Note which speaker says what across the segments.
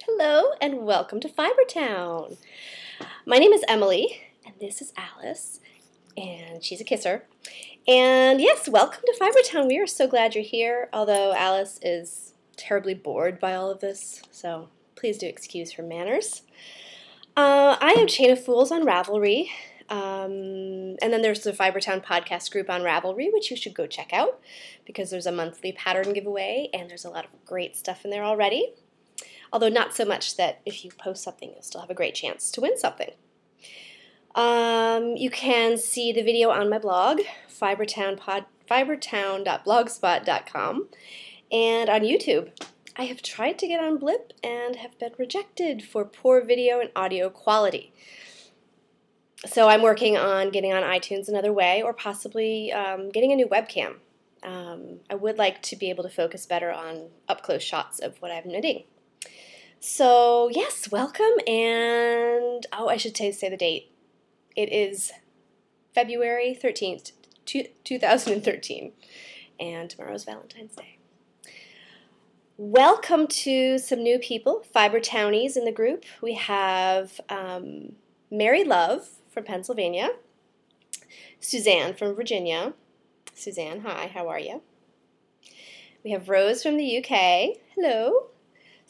Speaker 1: Hello and welcome to Fibre Town. My name is Emily and this is Alice and she's a kisser. And yes, welcome to Fibre Town. We are so glad you're here, although Alice is terribly bored by all of this, so please do excuse her manners. I am Chain of Fools on Ravelry, and then there's the Fibre Town podcast group on Ravelry, which you should go check out because there's a monthly pattern giveaway and there's a lot of great stuff in there already. Although not so much that if you post something, you'll still have a great chance to win something. You can see the video on my blog, fibretownpodcast.blogspot.com, and on YouTube. I have tried to get on Blip and have been rejected for poor video and audio quality. So I'm working on getting on iTunes another way, or possibly getting a new webcam. I would like to be able to focus better on up-close shots of what I'm knitting. So, yes, welcome, and, I should say the date. It is February 13th, 2013, and tomorrow's Valentine's Day. Welcome to some new people, Fibre Townies in the group. We have Mary Love from Pennsylvania, Suzanne from Virginia. Suzanne, hi, how are you? We have Rose from the UK, hello.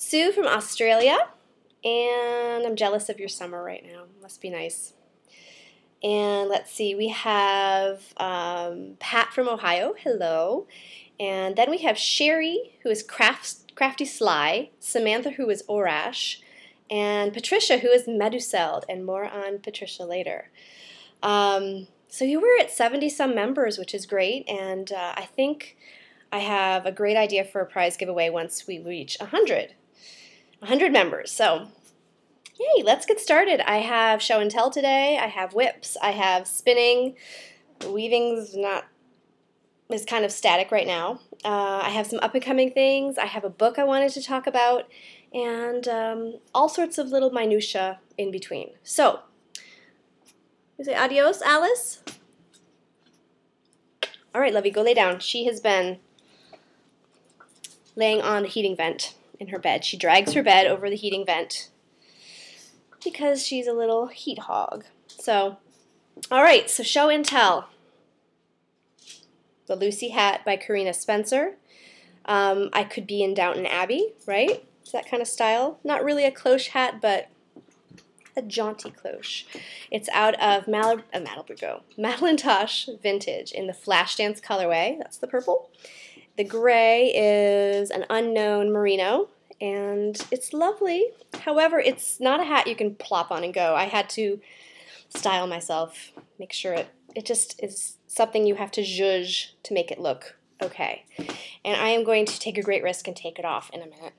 Speaker 1: Sue from Australia, and I'm jealous of your summer right now. Must be nice. And let's see, we have Pat from Ohio, hello. And then we have Sherry, who is Crafty Sly, Samantha, who is Orash, and Patricia, who is Meduseld, and more on Patricia later. So we're at 70-some members, which is great, and I think I have a great idea for a prize giveaway once we reach 100 members. So, yay, let's get started. I have show and tell today. I have whips. I have spinning. Weaving's is kind of static right now. I have some up-and-coming things. I have a book I wanted to talk about, and all sorts of little minutia in between. So, you say adios, Alice? All right, Lovey, go lay down. She has been laying on the heating vent in her bed. She drags her bed over the heating vent because she's a little heat hog. So, all right, so show and tell. The Lucy hat by Karina Spencer. I could be in Downton Abbey, right? It's that kind of style. Not really a cloche hat, but a jaunty cloche. It's out of Madelinetosh Vintage in the Flash Dance colorway. That's the purple. The gray is an unknown merino, and it's lovely. However, it's not a hat you can plop on and go. I had to style myself, make sure it just is something you have to zhuzh to make it look okay. And I am going to take a great risk and take it off in a minute.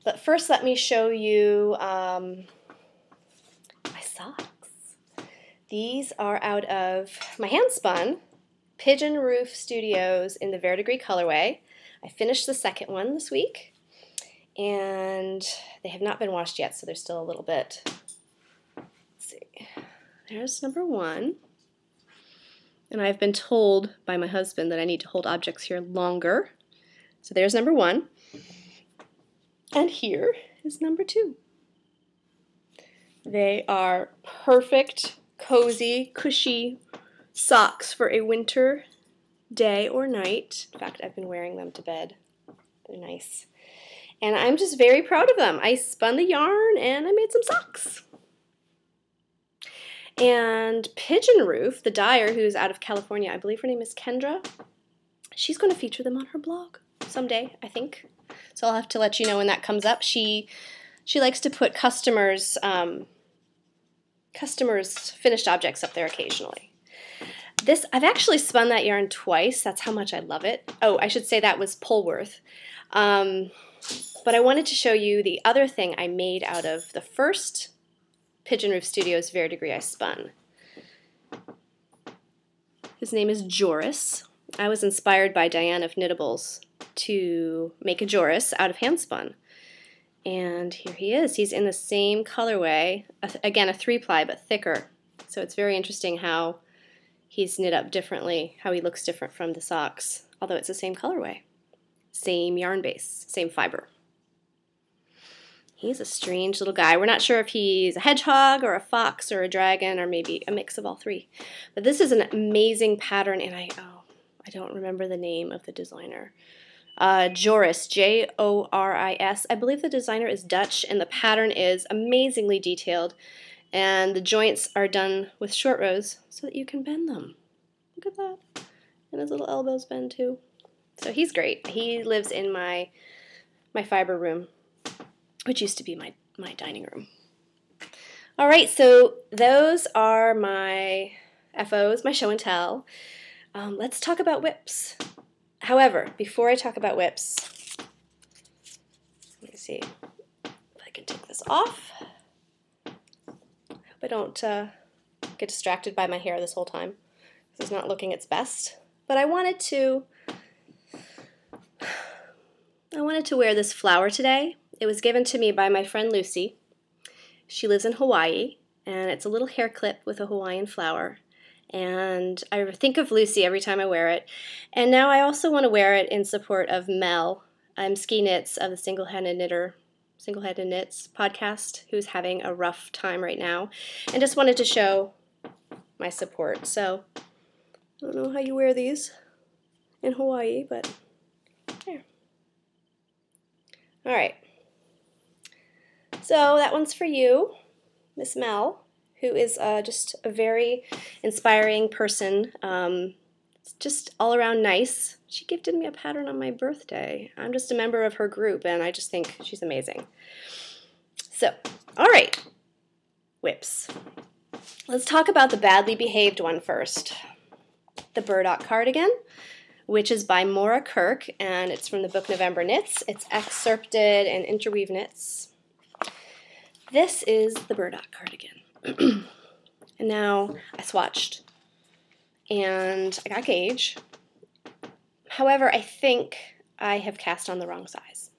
Speaker 1: But first, let me show you my socks. These are out of my hand-spun Pigeon Roof Studios in the Verdigris colorway. I finished the second one this week, and they have not been washed yet, so there's still a little bit. Let's see. There's number one. And I've been told by my husband that I need to hold objects here longer. So there's number one. And here is number two. They are perfect, cozy, cushy socks for a winter day or night. In fact, I've been wearing them to bed. They're nice. And I'm just very proud of them. I spun the yarn and I made some socks. And Pigeon Roof, the dyer who's out of California, I believe her name is Kendra, she's going to feature them on her blog someday, I think. So I'll have to let you know when that comes up. She likes to put customers' finished objects up there occasionally. I've actually spun that yarn twice. That's how much I love it. Oh, I should say that was Polworth. But I wanted to show you the other thing I made out of the first Pigeon Roof Studios Verdigris I spun. His name is Joris. I was inspired by Diane of Knittables to make a Joris out of handspun. And here he is. He's in the same colorway. Again, a 3-ply, but thicker. So it's very interesting how he's knit up differently, how he looks different from the socks, although it's the same colorway. Same yarn base, same fiber. He's a strange little guy. We're not sure if he's a hedgehog or a fox or a dragon or maybe a mix of all three. But this is an amazing pattern, and I don't remember the name of the designer. Joris, Joris. I believe the designer is Dutch, and the pattern is amazingly detailed. And the joints are done with short rows so that you can bend them. Look at that. And his little elbows bend too. So he's great. He lives in my fiber room, which used to be my dining room. All right, so those are my FOs, my show and tell. Let's talk about whips. However, before I talk about whips, let me see if I can take this off. I hope I don't get distracted by my hair this whole time. This is not looking its best. But I wanted to wear this flower today. It was given to me by my friend Lucy. She lives in Hawaii, and it's a little hair clip with a Hawaiian flower. And I think of Lucy every time I wear it. And now I also want to wear it in support of Mel. I'm Ski Knits of the Single-Handed Knits podcast, who's having a rough time right now. And just wanted to show my support. So I don't know how you wear these in Hawaii, but there. All right. So that one's for you, Miss Mel, who is just a very inspiring person. Just all around nice. She gifted me a pattern on my birthday. I'm just a member of her group, and I just think she's amazing. So, all right, whips. Let's talk about the badly behaved one first. The Burdock Cardigan, which is by Maura Kirk, and it's from the book November Knits. It's excerpted in Interweave Knits. This is the Burdock Cardigan. And now I swatched, and I got gauge. However, I think I have cast on the wrong size.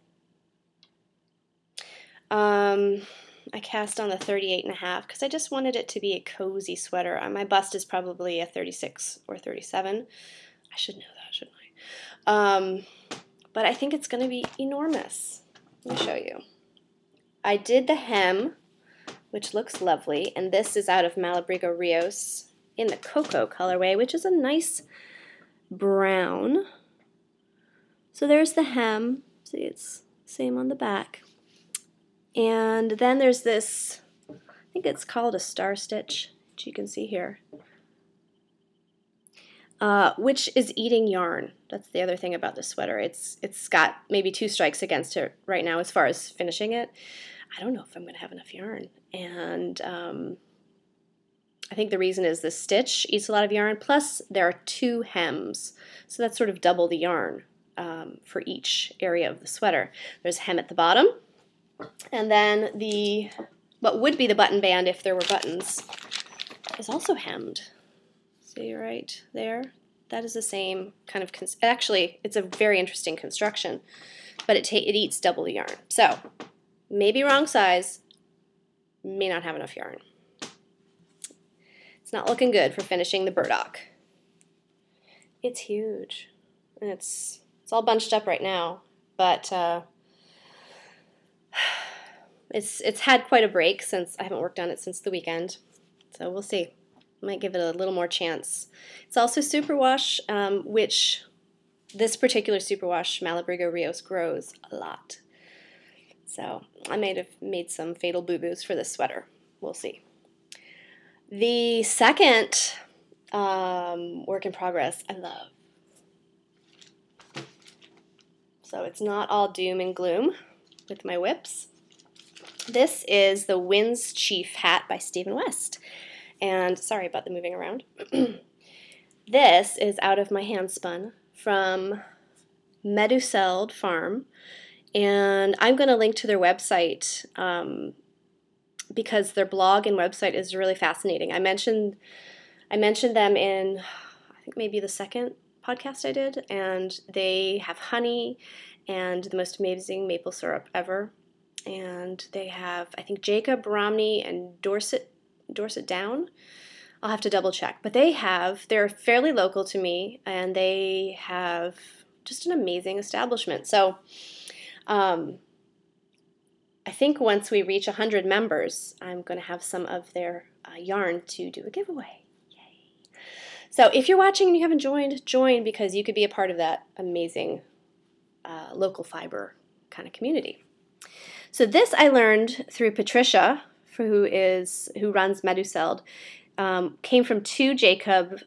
Speaker 1: I cast on the 38.5 because I just wanted it to be a cozy sweater. My bust is probably a 36 or 37. I should know that, shouldn't I? But I think it's going to be enormous. Let me show you. I did the hem, which looks lovely, and this is out of Malabrigo Rios in the Cocoa colorway, which is a nice brown. So there's the hem. See, it's same on the back. And then there's this, I think it's called a star stitch, which you can see here, which is eating yarn. That's the other thing about this sweater. It's got maybe 2 strikes against it right now as far as finishing it. I don't know if I'm going to have enough yarn. And I think the reason is this stitch eats a lot of yarn, plus there are 2 hems. So that's sort of double the yarn for each area of the sweater. There's a hem at the bottom, and then what would be the button band if there were buttons is also hemmed. See right there? That is the same kind of, actually it's a very interesting construction, but it eats double the yarn. So maybe wrong size, may not have enough yarn. It's not looking good for finishing the burdock. It's huge, and it's all bunched up right now, but it's had quite a break since I haven't worked on it since the weekend, so we'll see. Might give it a little more chance. It's also superwash, which this particular superwash, Malabrigo Rios, grows a lot. So I may have made some fatal boo-boos for this sweater. We'll see. The second work in progress I love. So it's not all doom and gloom with my whips. This is the Wind's Chief hat by Stephen West. And sorry about the moving around. This is out of my hand spun from Meduseld Farm. And I'm going to link to their website because their blog and website is really fascinating. I mentioned them in, I think maybe the second podcast I did, and they have honey and the most amazing maple syrup ever. And they have, I think, Jacob, Romney, and Dorset Down. I'll have to double check. But they're fairly local to me, and they have just an amazing establishment. So I think once we reach 100 members, I'm going to have some of their yarn to do a giveaway. Yay. So if you're watching and you haven't joined, join, because you could be a part of that amazing local fiber kind of community. So this I learned through Patricia, who runs Meduseld. Came from two Jacob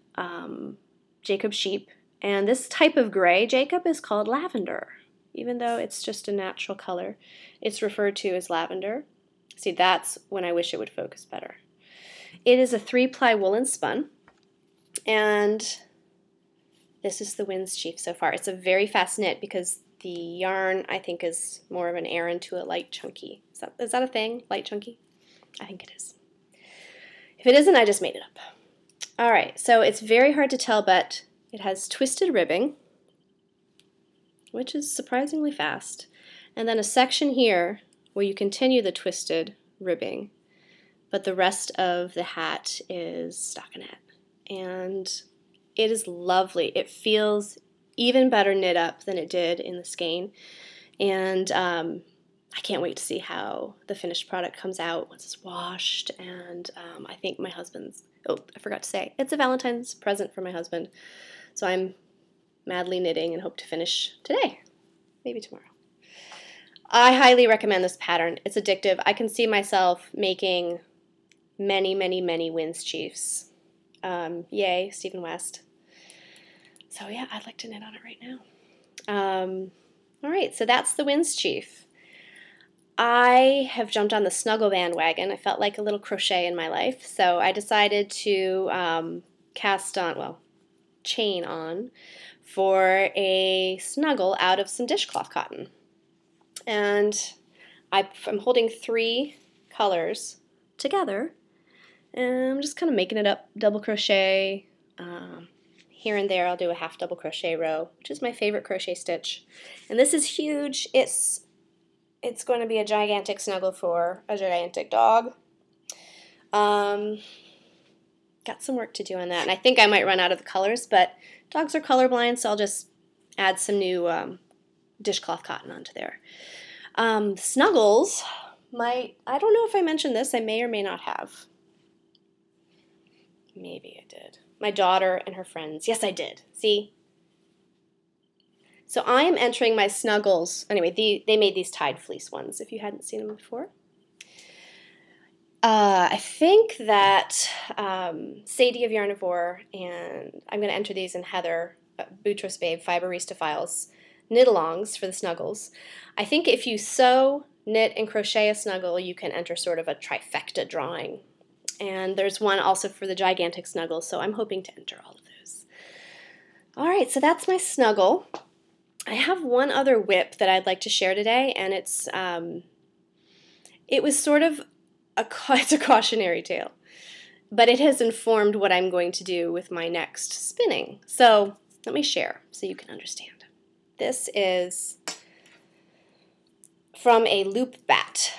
Speaker 1: sheep, and this type of gray Jacob is called lavender. Even though it's just a natural color, it's referred to as lavender. See, that's when I wish it would focus better. It is a 3-ply woolen spun, and this is the Winds Chief so far. It's a very fast knit because the yarn, I think, is more of an Aran to a light chunky. Is that a thing? Light chunky? I think it is. If it isn't, I just made it up. All right, so it's very hard to tell, but it has twisted ribbing, which is surprisingly fast, and then a section here where you continue the twisted ribbing, but the rest of the hat is stockinette, and it is lovely. It feels even better knit up than it did in the skein, and I can't wait to see how the finished product comes out once it's washed. And I think my husband's, oh, I forgot to say, it's a Valentine's present for my husband. So I'm madly knitting and hope to finish today, maybe tomorrow. I highly recommend this pattern. It's addictive. I can see myself making many, many, many Winds Chiefs. Yay, Stephen West. So yeah, I'd like to knit on it right now. All right, so that's the Winds Chief. I have jumped on the snuggle bandwagon. I felt like a little crochet in my life, so I decided to chain on for a snuggle out of some dishcloth cotton. And I'm holding 3 colors together, and I'm just kind of making it up, double crochet. Here and there I'll do a half double crochet row, which is my favorite crochet stitch. And this is huge. It's going to be a gigantic snuggle for a gigantic dog. Got some work to do on that, and I think I might run out of the colors, but dogs are colorblind, so I'll just add some new dishcloth cotton onto there. Snuggles, I don't know if I mentioned this, I may or may not have. Maybe I did. My daughter and her friends. Yes, I did. See? So I am entering my snuggles. Anyway, they made these tied fleece ones, if you hadn't seen them before. I think that Sadie of Yarnivore, and I'm going to enter these in Heather, Boutros Babe, Fiberista Files, knit-alongs for the snuggles. I think if you sew, knit, and crochet a snuggle, you can enter sort of a trifecta drawing. And there's one also for the gigantic snuggle, so I'm hoping to enter all of those. All right, so that's my snuggle. I have one other whip that I'd like to share today, and it was sort of it's a cautionary tale, but it has informed what I'm going to do with my next spinning. So let me share so you can understand. This is from a loop bat,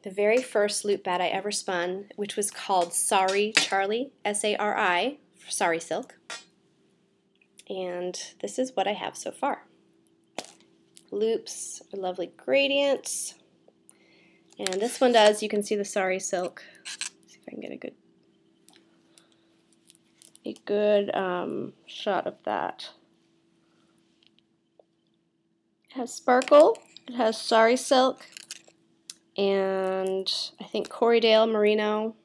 Speaker 1: the very first loop bat I ever spun, which was called Sari Charlie, S-A-R-I, for Sari Silk. And this is what I have so far. Loops are lovely gradients. And this one does, you can see the Sari Silk. Let's see if I can get a good shot of that. It has sparkle, it has Sari Silk, and I think Corriedale Merino.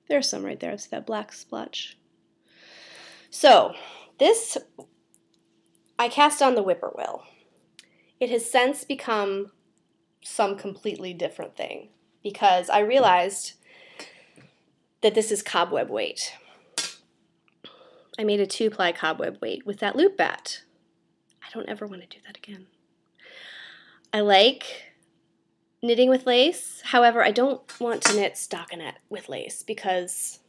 Speaker 1: There's some right there, it's that black splotch. So, this, I cast on the whippoorwill. It has since become some completely different thing because I realized that this is cobweb weight. I made a 2-ply cobweb weight with that loop bat. I don't ever want to do that again. I like knitting with lace. However, I don't want to knit stockinette with lace because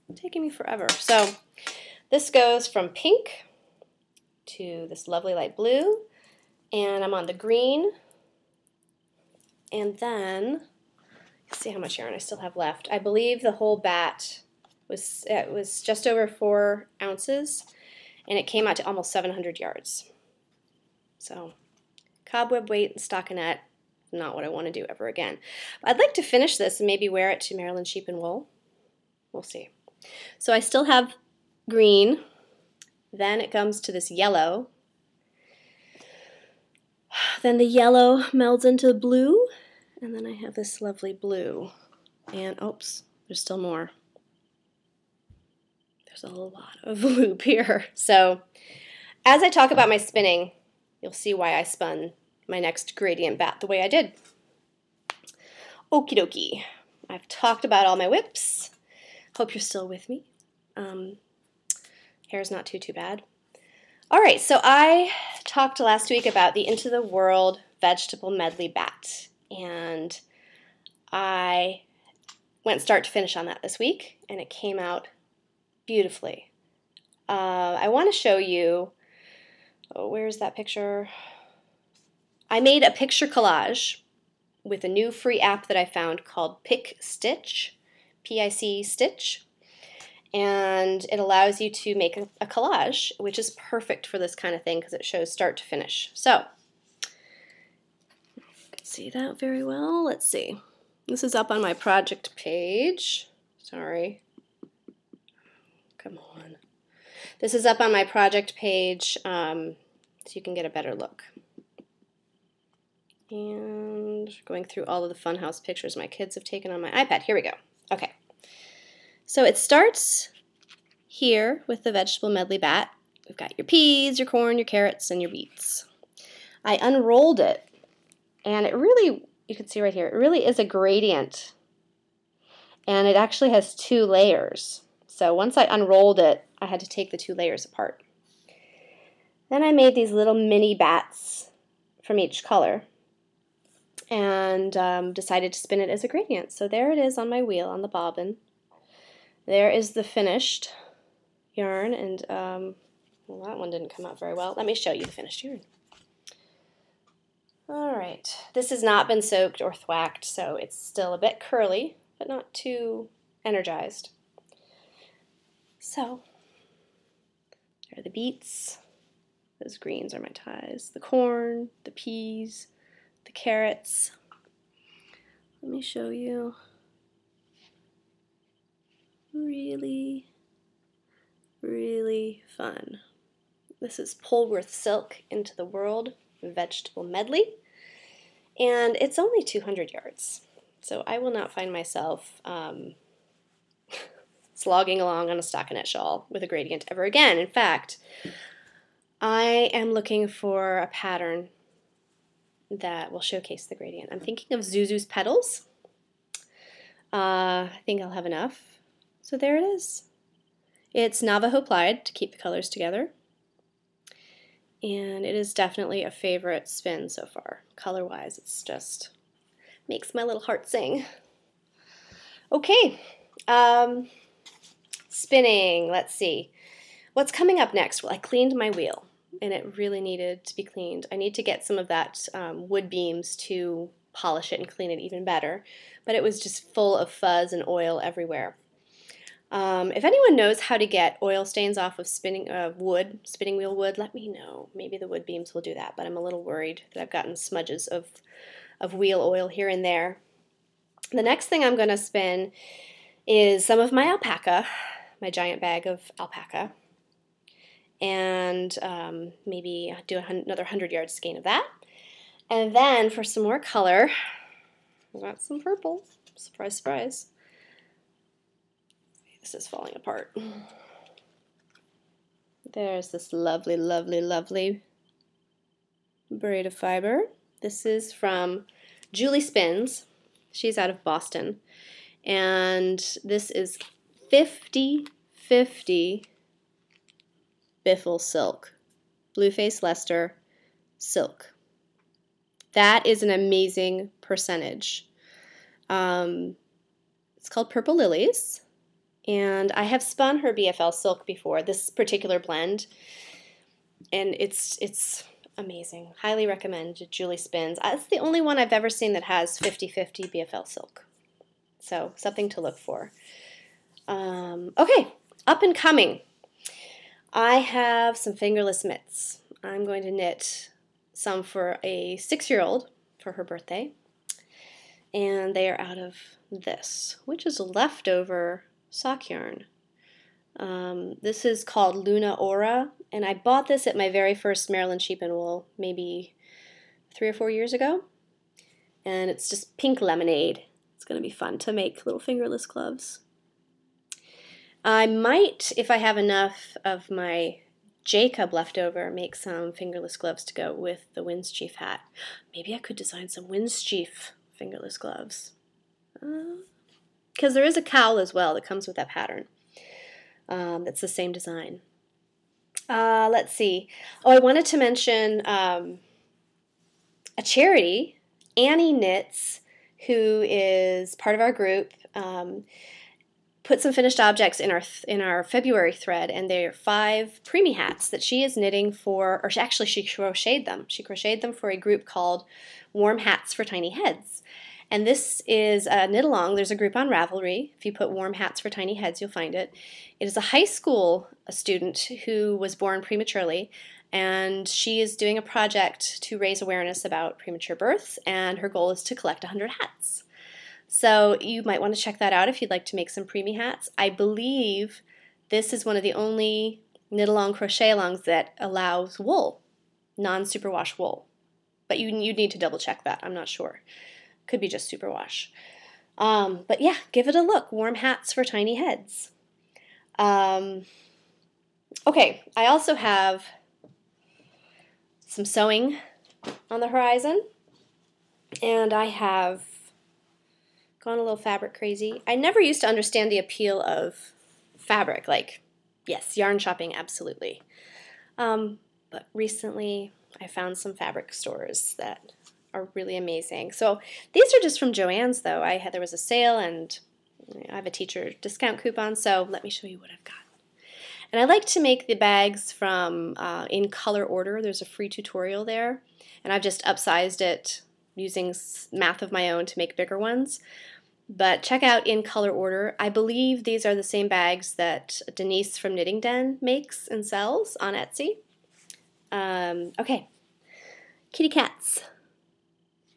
Speaker 1: it's taking me forever. So this goes from pink to this lovely light blue, and I'm on the green, and then let's see how much yarn I still have left. I believe the whole bat was just over 4 ounces, and it came out to almost 700 yards. So cobweb weight and stockinette, not what I want to do ever again. I'd like to finish this and maybe wear it to Maryland Sheep and Wool. We'll see. So I still have green. Then it comes to this yellow. Then the yellow melds into blue. And then I have this lovely blue. And oops, there's still more. There's a lot of loop here. So as I talk about my spinning, you'll see why I spun my next gradient bat the way I did. Okie dokie. I've talked about all my whips. Hope you're still with me. Hair's not too bad. All right, so I talked last week about the Into the World vegetable medley bat, and I went start to finish on that this week, and it came out beautifully. I want to show you, where's that picture? I made a picture collage with a new free app that I found called Pick Stitch, P-I-C Stitch, and it allows you to make a collage, which is perfect for this kind of thing because it shows start to finish. So, see that very well? Let's see. This is up on my project page. Sorry. Come on. This is up on my project page so you can get a better look. And going through all of the funhouse pictures my kids have taken on my iPad. Here we go. Okay. So it starts here with the vegetable medley bat. We've got your peas, your corn, your carrots, and your beets. I unrolled it, and it really, you can see right here, it really is a gradient. And it actually has 2 layers. So once I unrolled it, I had to take the 2 layers apart. Then I made these little mini bats from each color and decided to spin it as a gradient. So there it is on my wheel on the bobbin. There is the finished yarn, and well, that one didn't come out very well. Let me show you the finished yarn. All right, this has not been soaked or thwacked, so it's still a bit curly, but not too energized. So there are the beets. Those greens are my ties. The corn, the peas, the carrots. Let me show you. Really, really fun. This is Polworth Silk Into the World Vegetable Medley, and it's only 200 yards, so I will not find myself slogging along on a stockinette shawl with a gradient ever again. In fact, I am looking for a pattern that will showcase the gradient. I'm thinking of Zuzu's Petals. I think I'll have enough. So there it is. It's Navajo plied to keep the colors together. And it is definitely a favorite spin so far. Color-wise, it's just makes my little heart sing. Okay, spinning, let's see. What's coming up next? Well, I cleaned my wheel, and it really needed to be cleaned. I need to get some of that wood beams to polish it and clean it even better, but it was just full of fuzz and oil everywhere. If anyone knows how to get oil stains off of spinning wheel wood, let me know. Maybe the wood beams will do that, but I'm a little worried that I've gotten smudges of wheel oil here and there. The next thing I'm going to spin is some of my alpaca, my giant bag of alpaca, and maybe do another 100-yard skein of that. And then for some more color, I got some purple. Surprise, surprise. This is falling apart. There's this lovely, lovely, lovely braid of fiber. This is from Julie Spins. She's out of Boston. And this is 50/50 Biffle silk. Blueface Leicester silk. That is an amazing percentage. It's called Purple Lilies. And I have spun her BFL silk before, this particular blend, and it's amazing. Highly recommend Julie Spins. It's the only one I've ever seen that has 50/50 BFL silk. So something to look for. Okay, up and coming. I have some fingerless mitts. I'm going to knit some for a 6-year-old for her birthday. and they are out of this, which is leftover sock yarn. This is called Luna Aura, and I bought this at my very first Maryland Sheep and Wool maybe 3 or 4 years ago, and it's just pink lemonade. It's going to be fun to make little fingerless gloves. I might, if I have enough of my Jacob left over, make some fingerless gloves to go with the Windscheef hat. Maybe I could design some Windscheef fingerless gloves. Because there is a cowl as well that comes with that pattern. That's the same design. Let's see. Oh, I wanted to mention a charity, Annie Knits, who is part of our group, put some finished objects in our February thread, and they're 5 preemie hats that she is knitting for, or actually she crocheted them. She crocheted them for a group called Warm Hats for Tiny Heads. And this is a knit along. There's a group on Ravelry. If you put Warm Hats for Tiny Heads, you'll find it. It is a high school student who was born prematurely, and she is doing a project to raise awareness about premature births, and her goal is to collect 100 hats. So you might want to check that out if you'd like to make some preemie hats. I believe this is one of the only knit-along crochet-alongs that allows wool, non-superwash wool. But you need to double-check that. I'm not sure. Could be just superwash. But yeah, give it a look. Warm Hats for Tiny Heads. Okay, I also have some sewing on the horizon, and I have gone a little fabric crazy. I never used to understand the appeal of fabric. Like, yes, yarn shopping, absolutely. But recently I found some fabric stores that are really amazing. So these are just from Joann's, though. There was a sale, and I have a teacher discount coupon, so let me show you what I've got. And I like to make the bags from in color order. There's a free tutorial there, and I've just upsized it using math of my own to make bigger ones. But check out in color order. I believe these are the same bags that Denise from Knitting Den makes and sells on Etsy. Okay, kitty cats.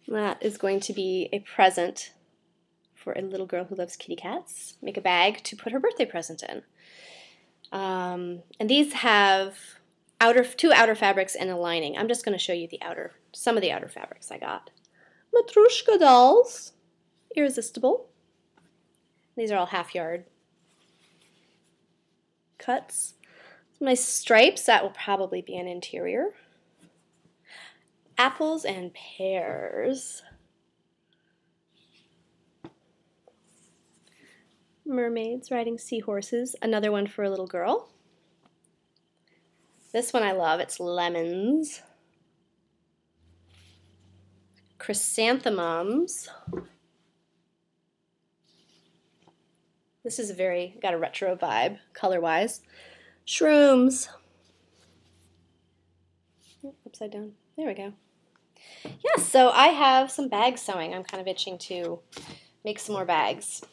Speaker 1: That is going to be a present for a little girl who loves kitty cats. Make a bag to put her birthday present in. And these have two outer fabrics and a lining. I'm just going to show you some of the outer fabrics I got. Matrushka dolls. Irresistible. These are all half yard cuts. Some nice stripes. That will probably be an interior. Apples and pears. Mermaids riding seahorses. Another one for a little girl. This one I love. It's lemons. Chrysanthemums. This is got a retro vibe, color-wise. Shrooms. Oh, upside down. There we go. Yeah, so I have some bag sewing. I'm kind of itching to make some more bags.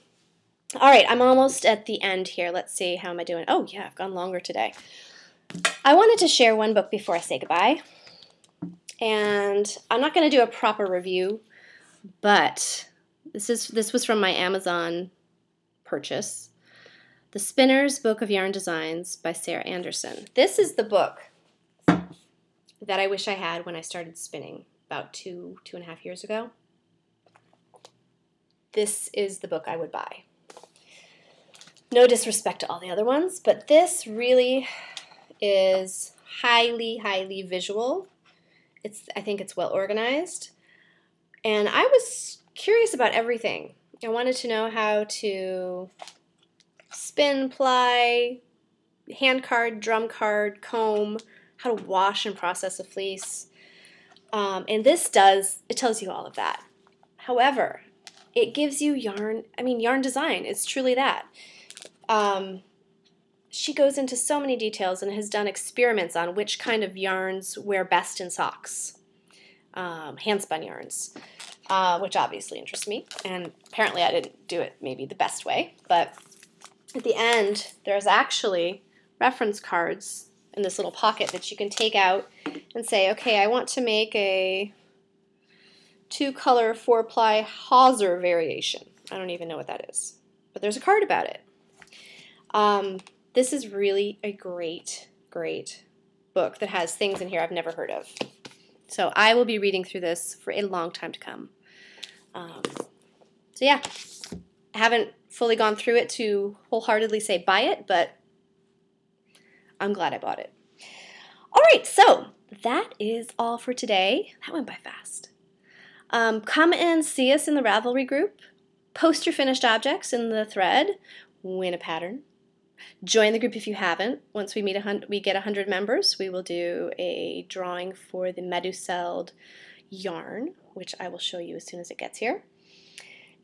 Speaker 1: All right, I'm almost at the end here. Let's see, how am I doing? Oh, yeah, I've gone longer today. I wanted to share one book before I say goodbye. And I'm not going to do a proper review, but this was from my Amazon purchase. The Spinner's Book of Yarn Designs by Sarah Anderson. This is the book that I wish I had when I started spinning about two and a half years ago. This is the book I would buy. No disrespect to all the other ones, but this really is highly, highly visual. I think it's well organized. And I was curious about everything. I wanted to know how to spin, ply, hand card, drum card, comb, how to wash and process a fleece. And it tells you all of that. However, it gives you yarn design. It's truly that. She goes into so many details and has done experiments on which kind of yarns wear best in socks. Hand-spun yarns, which obviously interests me. And apparently I didn't do it maybe the best way. But at the end, there's actually reference cards in this little pocket that you can take out and say, okay, I want to make a 2-color 4-ply hawser variation. I don't even know what that is, but there's a card about it. This is really a great, great book that has things in here I've never heard of. So I will be reading through this for a long time to come. So yeah, I haven't fully gone through it to wholeheartedly say buy it, but I'm glad I bought it. All right, so that is all for today. That went by fast. Come and see us in the Ravelry group. Post your finished objects in the thread. Win a pattern. Join the group if you haven't. Once we get 100 members, we will do a drawing for the Meduseld yarn, which I will show you as soon as it gets here.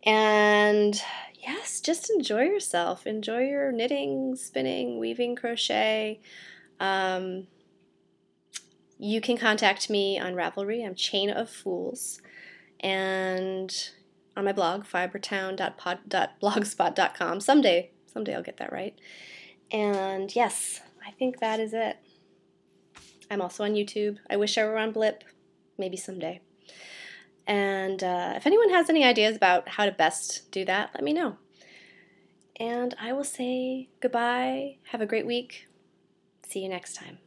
Speaker 1: And yes, just enjoy yourself. Enjoy your knitting, spinning, weaving, crochet. You can contact me on Ravelry. I'm Chain of Fools. And on my blog, fibretown.blogspot.com. Someday I'll get that right. And yes, I think that is it. I'm also on YouTube. I wish I were on Blip. Maybe someday. And if anyone has any ideas about how to best do that, let me know. And I will say goodbye. Have a great week. See you next time.